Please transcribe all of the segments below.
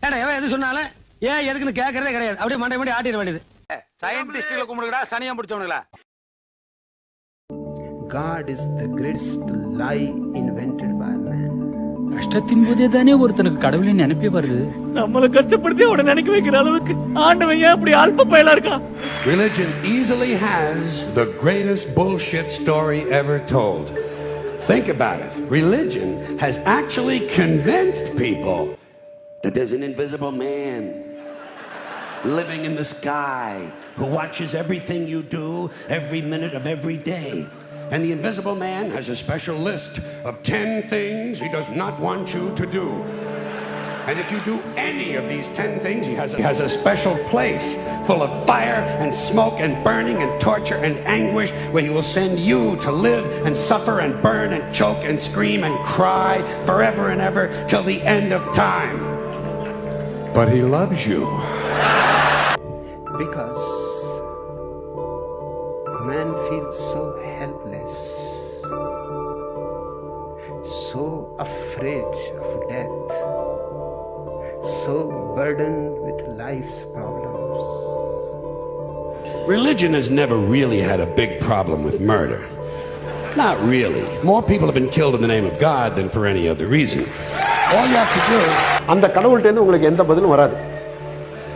ஏன்னா எவன் எது சொன்னாலும் ஏன் எதுக்குன்னு கேட்கறதே கிடையாது. அப்படியே மண்டை மண்டி ஆட்டிட வேண்டியது. சயின்டிஸ்ட்ல கும்பிடுங்கடா, சனியம் பிடிச்சவனுங்களா. God is the greatest lie invented by man. கஷ்டத்தின் போதே தானே ஒருத்தனுக்கு கடவுளின் நினைப்பே வருது. நம்மள கஷ்டப்படுத்தி அவனை நினைக்க வைக்கிற அளவுக்கு ஆண்டவன் ஏன் அப்படி அல்ப பயலா இருக்கான்? Religion easily has the greatest bullshit story ever told. Think about it. Religion has actually convinced people that there's an invisible man living in the sky who watches everything you do every minute of every day. And the invisible man has a special list of 10 things he does not want you to do. And if you do any of these 10 things, he has a special place full of fire and smoke and burning and torture and anguish where he will send you to live and suffer and burn and choke and scream and cry forever and ever till the end of time. But he loves you. Because man feels so helpless, so afraid of death, so burdened with life's problems. Religion has never really had a big problem with murder. Not really. More people have been killed in the name of God than for any other reason. All you have to do அந்த கடவுள்கிட்ட இருந்து உங்களுக்கு எந்த பதிலும் வராது.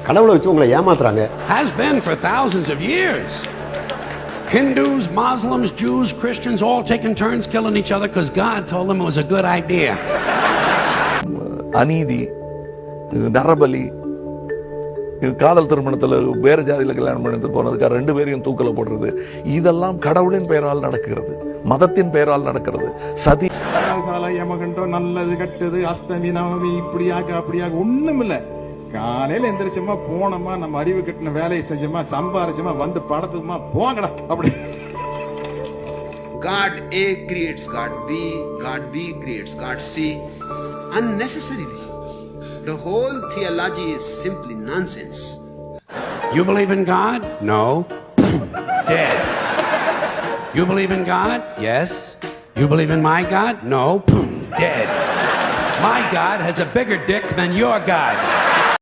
கடவுளை வச்சு உங்களை ஏமாத்துறாங்க. has been for thousands of years. Hindus, Muslims, Jews, Christians all taking turns killing each other because God told them it was a good idea. அநீதி, நரபலி, காதல் திருமணத்தில் வேறு ஜாதியில் கல்யாணம் பண்ணிட்டு போனதுக்காக 2 பேரையும் தூக்கல போடுறது, இதெல்லாம் கடவுளின் பெயரால் நடக்கிறது, மதத்தின் பெயரால் நடக்கிறது. சதி யமகண்டம் நல்லது கெட்டது அஷ்டமி நவமி இப்படியாக அப்படியாக ஒண்ணும் இல்ல. காலையில எந்திரிச்சோமா போனோமா நம்ம அறிவு கட்டின வேலையை செஞ்சோமா சம்பாரிச்சோமா வந்து படத்துக்குமா போங்கடா அப்படி. God A creates God B creates God C unnecessarily. The whole theology is simply nonsense. You believe in God? No. Dead. You believe in God? Yes. You believe in my God? No. Dead. My God has a bigger dick than your God.